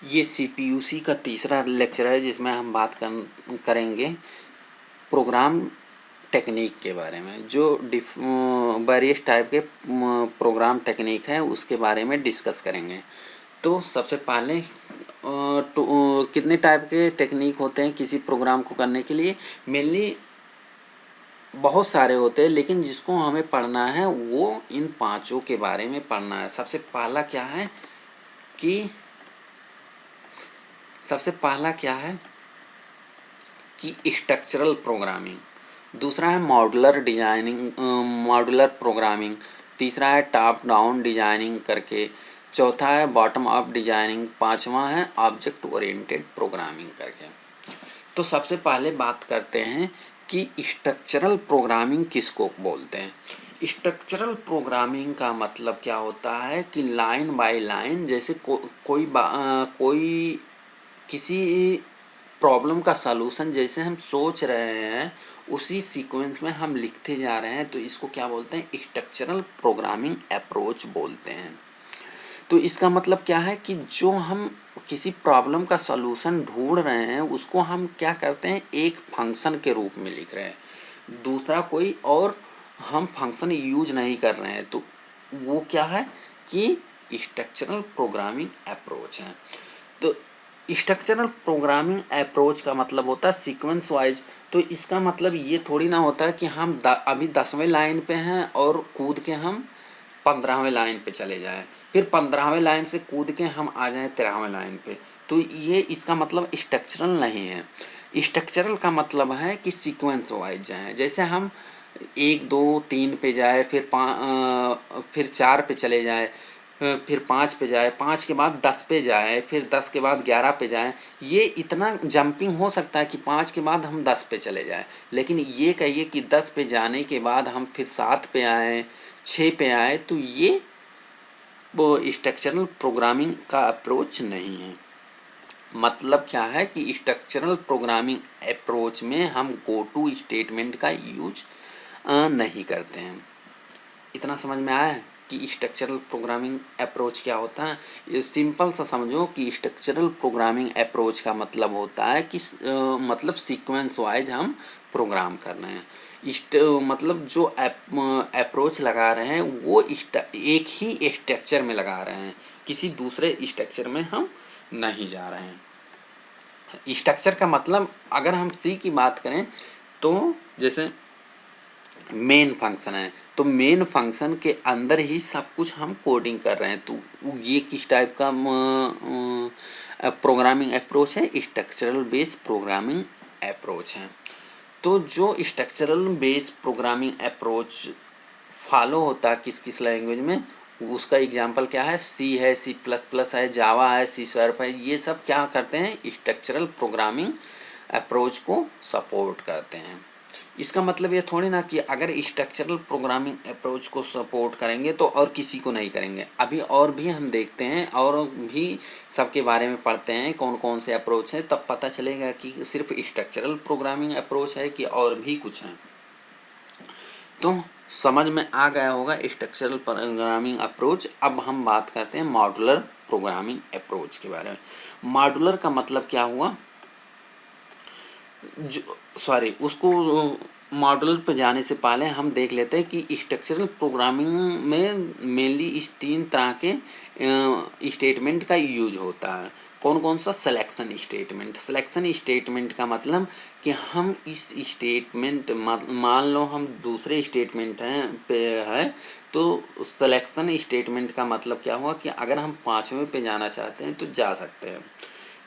ये सीपीयूसी का तीसरा लेक्चर है जिसमें हम बात करेंगे प्रोग्राम टेक्निक के बारे में। जो वेरियस टाइप के प्रोग्राम टेक्निक हैं उसके बारे में डिस्कस करेंगे। तो सबसे पहले कितने टाइप के टेक्निक होते हैं किसी प्रोग्राम को करने के लिए? मेनली बहुत सारे होते हैं, लेकिन जिसको हमें पढ़ना है वो इन पांचों के बारे में पढ़ना है। सबसे पहला क्या है कि स्ट्रक्चरल प्रोग्रामिंग। दूसरा है मॉड्यूलर प्रोग्रामिंग। तीसरा है टॉप डाउन डिजाइनिंग करके। चौथा है बॉटम अप डिजाइनिंग। पांचवा है ऑब्जेक्ट ओरिएंटेड प्रोग्रामिंग करके। तो सबसे पहले बात करते हैं कि स्ट्रक्चरल प्रोग्रामिंग किसको बोलते हैं। स्ट्रक्चरल प्रोग्रामिंग का मतलब क्या होता है कि लाइन बाय लाइन, जैसे कोई किसी प्रॉब्लम का सलूशन जैसे हम सोच रहे हैं उसी सीक्वेंस में हम लिखते जा रहे हैं, तो इसको क्या बोलते हैं? स्ट्रक्चरल प्रोग्रामिंग अप्रोच बोलते हैं। तो इसका मतलब क्या है कि जो हम किसी प्रॉब्लम का सलूशन ढूंढ रहे हैं उसको हम क्या करते हैं, एक फंक्शन के रूप में लिख रहे हैं। दूसरा कोई और हम फंक्शन यूज नहीं कर रहे हैं, तो वो क्या है कि स्ट्रक्चरल प्रोग्रामिंग अप्रोच है। तो स्ट्रक्चरल प्रोग्रामिंग अप्रोच का मतलब होता है सीक्वेंस वाइज। तो इसका मतलब ये थोड़ी ना होता है कि हम अभी 10वें लाइन पे हैं और कूद के हम 15वें लाइन पे चले जाएं, फिर 15वें लाइन से कूद के हम आ जाएं 13वें लाइन पे। तो ये इसका मतलब स्ट्रक्चरल नहीं है। स्ट्रक्चरल का मतलब है कि सीक्वेंस वाइज जाएं। जैसे हम 1 2 3 पे जाए, फिर 4 पे चले जाए, फिर 5 पे जाए, 5 के बाद 10 पे जाए, फिर 10 के बाद 11 पे जाए। ये इतना जंपिंग हो सकता है कि 5 के बाद हम 10 पे चले जाए, लेकिन ये कहिए कि 10 पे जाने के बाद हम फिर 7 पे आए, 6 पे आए, तो ये वो स्ट्रक्चरल प्रोग्रामिंग का अप्रोच नहीं है। मतलब क्या है कि स्ट्रक्चरल प्रोग्रामिंग अप्रोच में हम गो टू स्टेटमेंट का यूज नहीं करते हैं। इतना समझ में आया है कि स्ट्रक्चरल प्रोग्रामिंग अप्रोच क्या होता है? ये सिंपल सा समझो कि स्ट्रक्चरल प्रोग्रामिंग अप्रोच का मतलब होता है कि मतलब सीक्वेंस वाइज हम प्रोग्राम कर रहे हैं। मतलब जो अप्रोच लगा रहे हैं वो एक ही स्ट्रक्चर में लगा रहे हैं, किसी दूसरे स्ट्रक्चर में हम नहीं जा रहे हैं। स्ट्रक्चर का मतलब अगर हम सी की बात करें तो जैसे मेन फंक्शन है, तो मेन फंक्शन के अंदर ही सब कुछ हम कोडिंग कर रहे हैं। तो ये किस टाइप का प्रोग्रामिंग अप्रोच है? स्ट्रक्चरल बेस्ड प्रोग्रामिंग अप्रोच है। तो जो structural based programming approach follow होता है किस किस लैंग्वेज में, उसका एग्जांपल क्या है? सी है, सी प्लस प्लस है, जावा है, सी शार्प है। ये सब क्या करते हैं? स्ट्रक्चरल प्रोग्रामिंग अप्रोच को सपोर्ट करते हैं। इसका मतलब ये थोड़ी ना कि अगर स्ट्रक्चरल प्रोग्रामिंग अप्रोच को सपोर्ट करेंगे तो और किसी को नहीं करेंगे। अभी और भी हम देखते हैं और भी सबके बारे में पढ़ते हैं कौन कौन से अप्रोच हैं, तब पता चलेगा कि सिर्फ स्ट्रक्चरल प्रोग्रामिंग अप्रोच है कि और भी कुछ है। तो समझ में आ गया होगा स्ट्रक्चरल प्रोग्रामिंग अप्रोच। अब हम बात करते हैं मॉड्यूलर प्रोग्रामिंग अप्रोच के बारे में। मॉड्यूलर का मतलब क्या हुआ? उसको मॉडल पे जाने से पहले हम देख लेते हैं कि स्ट्रक्चरल प्रोग्रामिंग में मेनली इस 3 तरह के स्टेटमेंट का यूज होता है। कौन कौन सा? Selection statement. सिलेक्शन स्टेटमेंट का मतलब कि हम इस स्टेटमेंट, मान लो हम दूसरे स्टेटमेंट है, तो सिलेक्शन स्टेटमेंट का मतलब क्या हुआ कि अगर हम 5वें पे जाना चाहते हैं तो जा सकते हैं,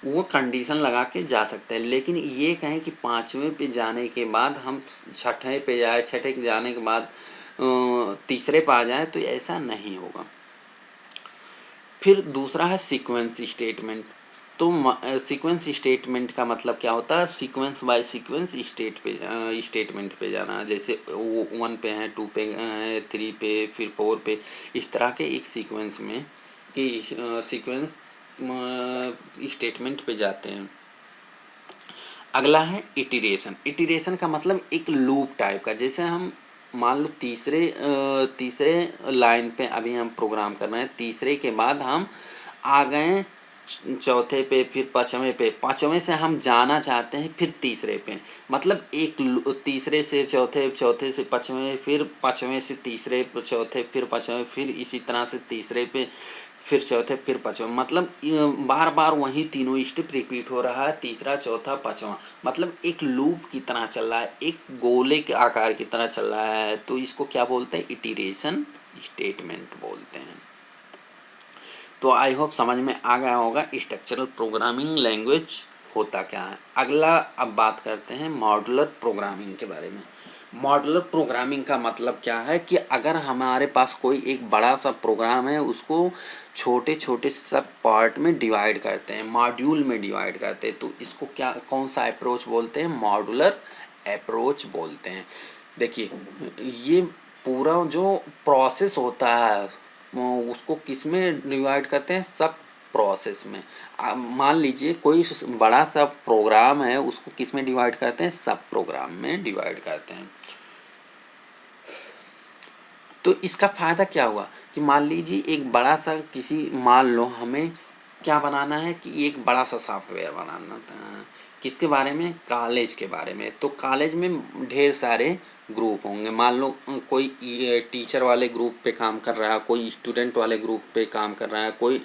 वो कंडीशन लगा के जा सकते हैं। लेकिन ये कहें कि 5वें पे जाने के बाद हम 6ठे पे जाए, 6ठे के जाने के बाद तीसरे पे आ जाए, तो ऐसा नहीं होगा। फिर दूसरा है सीक्वेंस स्टेटमेंट। तो सीक्वेंस स्टेटमेंट का मतलब क्या होता है? सीक्वेंस बाय सीक्वेंस स्टेटमेंट पे जाना। जैसे 1 पे है, 2 पे है, 3 पे, फिर 4 पे, इस तरह के एक सीक्वेंस में कि सीक्वेंस स्टेटमेंट पे जाते हैं। अगला है इटरेशन। इटरेशन का मतलब एक लूप टाइप का। जैसे हम मान लो तीसरे लाइन पे अभी हम प्रोग्राम कर रहे हैं, तीसरे के बाद हम आ गए चौथे पे, फिर पाँचवें पे, पाँचवें से हम जाना चाहते हैं फिर तीसरे पे, मतलब एक तीसरे से चौथे, चौथे से पाँचवें, फिर पाँचवें से तीसरे पे, चौथे, फिर पाँचवें, फिर इसी तरह से तीसरे पे, फिर चौथे, फिर पाँचवें, मतलब बार बार वही तीनों स्टेप रिपीट हो रहा है, तीसरा, चौथा, पाँचवा, मतलब एक लूप की तरह चल रहा है, एक गोले के आकार की तरह चल रहा है। तो इसको क्या बोलते हैं? इटरेशन स्टेटमेंट बोलते हैं। तो आई होप समझ में आ गया होगा स्ट्रक्चरल प्रोग्रामिंग लैंग्वेज होता क्या है। अगला अब बात करते हैं मॉड्यूलर प्रोग्रामिंग के बारे में। मॉड्यूलर प्रोग्रामिंग का मतलब क्या है कि अगर हमारे पास कोई एक बड़ा सा प्रोग्राम है, उसको छोटे छोटे सब पार्ट में डिवाइड करते हैं, मॉड्यूल में डिवाइड करते हैं, तो इसको क्या, कौन सा अप्रोच बोलते हैं? मॉड्यूलर अप्रोच बोलते हैं। देखिए, ये पूरा जो प्रोसेस होता है उसको किस में डिवाइड करते हैं? सब प्रोसेस में। मान लीजिए कोई बड़ा सा प्रोग्राम है, उसको किस में डिवाइड करते हैं? सब प्रोग्राम में डिवाइड करते हैं। तो इसका फ़ायदा क्या हुआ कि मान लीजिए एक बड़ा सा मान लो हमें क्या बनाना है कि एक बड़ा सा सॉफ्टवेयर बनाना था। किसके बारे में? कॉलेज के बारे में। तो कॉलेज में ढेर सारे ग्रुप होंगे। मान लो कोई टीचर वाले ग्रुप पे काम कर रहा है, कोई स्टूडेंट वाले ग्रुप पे काम कर रहा है, कोई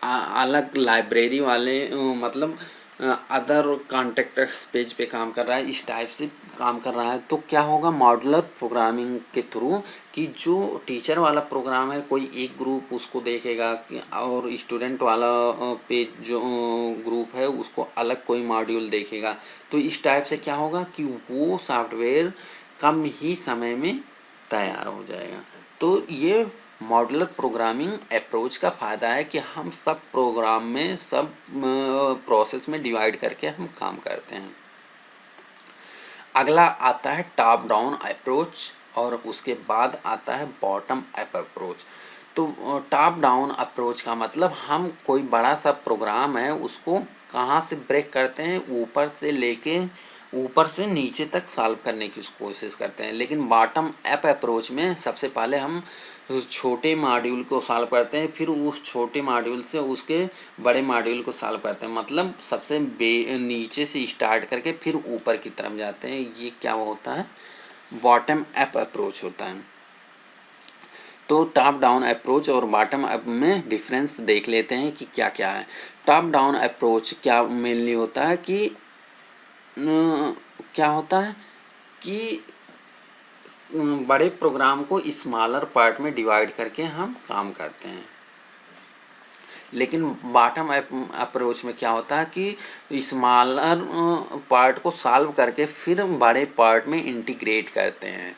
अलग लाइब्रेरी वाले मतलब अदर कॉन्टेक्ट्स पेज पे काम कर रहा है, इस टाइप से काम कर रहा है। तो क्या होगा मॉड्यूलर प्रोग्रामिंग के थ्रू कि जो टीचर वाला प्रोग्राम है, कोई एक ग्रुप उसको देखेगा और स्टूडेंट वाला पेज जो ग्रुप है उसको अलग कोई मॉड्यूल देखेगा। तो इस टाइप से क्या होगा कि वो सॉफ्टवेयर कम ही समय में तैयार हो जाएगा। तो ये मॉड्यूलर प्रोग्रामिंग अप्रोच का फ़ायदा है कि हम सब प्रोग्राम में सब प्रोसेस में डिवाइड करके हम काम करते हैं। अगला आता है टॉप डाउन अप्रोच और उसके बाद आता है बॉटम अप अप्रोच। तो टॉप डाउन अप्रोच का मतलब हम कोई बड़ा सा प्रोग्राम है उसको कहाँ से ब्रेक करते हैं? ऊपर से नीचे तक सॉल्व करने की कोशिश करते हैं। लेकिन बॉटम अप अप्रोच में सबसे पहले हम छोटे मॉड्यूल को सॉल्व करते हैं, फिर उस छोटे मॉड्यूल से उसके बड़े मॉड्यूल को सॉल्व करते हैं, मतलब सबसे नीचे से स्टार्ट करके फिर ऊपर की तरफ जाते हैं। ये क्या होता है? बॉटम अप अप्रोच होता है। तो टॉप डाउन अप्रोच और बॉटम अप में डिफरेंस देख लेते हैं कि क्या क्या है। टॉप डाउन अप्रोच क्या मेनली होता है कि क्या होता है कि बड़े प्रोग्राम को स्मॉलर पार्ट में डिवाइड करके हम काम करते हैं। लेकिन बॉटम अप्रोच में क्या होता है कि स्मॉलर पार्ट को सॉल्व करके फिर बड़े पार्ट में इंटीग्रेट करते हैं।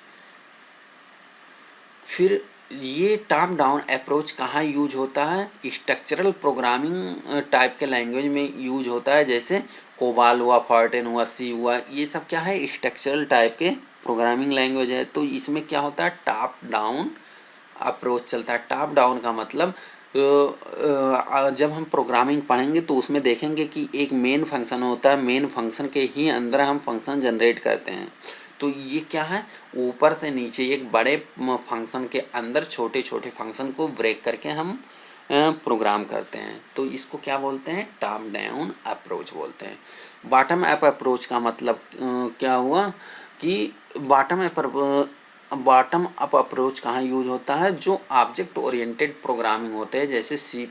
फिर ये टॉप डाउन अप्रोच कहाँ यूज होता है? स्ट्रक्चरल प्रोग्रामिंग टाइप के लैंग्वेज में यूज होता है, जैसे कोबाल हुआ, फॉर्टेन हुआ, सी हुआ, ये सब क्या है? स्ट्रक्चरल टाइप के प्रोग्रामिंग लैंग्वेज है। तो इसमें क्या होता है? टॉप डाउन अप्रोच चलता है। टॉप डाउन का मतलब जब हम प्रोग्रामिंग पढ़ेंगे तो उसमें देखेंगे कि एक मेन फंक्शन होता है, मेन फंक्शन के ही अंदर हम फंक्शन जनरेट करते हैं। तो ये क्या है? ऊपर से नीचे एक बड़े फंक्शन के अंदर छोटे छोटे फंक्शन को ब्रेक करके हम प्रोग्राम करते हैं। तो इसको क्या बोलते हैं? टॉप डाउन अप्रोच बोलते हैं। बॉटम अप अप्रोच का मतलब क्या हुआ कि बॉटम अप अप्रोच कहाँ यूज होता है? जो ऑब्जेक्ट ओरिएंटेड प्रोग्रामिंग होते हैं, जैसे C++,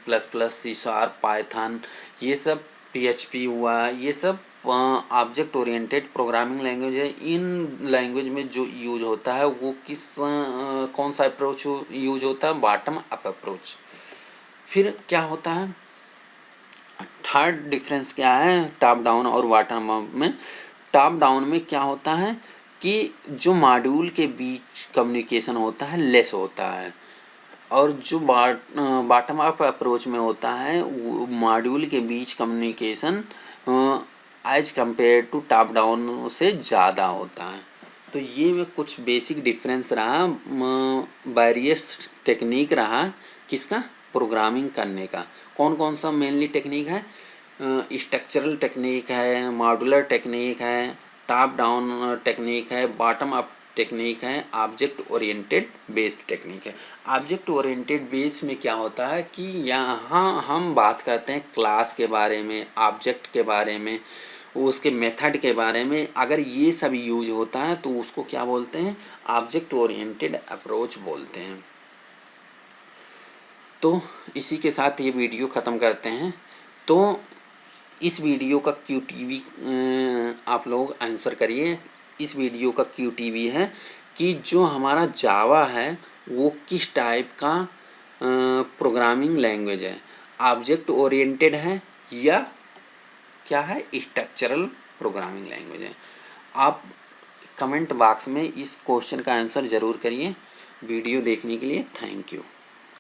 C#, पाइथन, ये सब PHP हुआ, ये सब ऑब्जेक्ट ओरिएंटेड प्रोग्रामिंग लैंग्वेज है। इन लैंग्वेज में जो यूज होता है वो कौन सा अप्रोच यूज होता है? Bottom up approach. फिर क्या होता है? थर्ड डिफरेंस क्या है टॉप डाउन और बॉटम अप में? टॉप डाउन में क्या होता है कि जो मॉड्यूल के बीच कम्युनिकेशन होता है लेस होता है, और जो बॉटम अप अप्रोच में होता है वो मॉड्यूल के बीच communication as compared to top down से ज़्यादा होता है। तो ये कुछ बेसिक डिफरेंस रहा, वेरियस टेक्निक रहा किसका? प्रोग्रामिंग करने का। कौन कौन सा मेनली टेक्निक है? स्ट्रक्चरल टेक्निक है, मॉड्यूलर टेक्निक है, टॉप डाउन टेक्निक है, बॉटम अप टेक्निक है ऑब्जेक्ट ओरिएंटेड बेस्ड टेक्निक है। ऑब्जेक्ट ओरिएंटेड बेस्ड में क्या होता है कि यहाँ हम बात करते हैं क्लास के बारे में, ऑब्जेक्ट के बारे में, उसके मेथड के बारे में। अगर ये सब यूज होता है तो उसको क्या बोलते हैं, ऑब्जेक्ट ओरिएंटेड अप्रोच बोलते हैं। तो इसी के साथ ये वीडियो ख़त्म करते हैं। तो इस वीडियो का QTV आप लोग आंसर करिए। इस वीडियो का QTV है कि जो हमारा जावा है वो किस टाइप का प्रोग्रामिंग लैंग्वेज है, ऑब्जेक्ट ओरिएंटेड है या क्या है, स्ट्रक्चरल प्रोग्रामिंग लैंग्वेज है। आप कमेंट बॉक्स में इस क्वेश्चन का आंसर ज़रूर करिए। वीडियो देखने के लिए थैंक यू।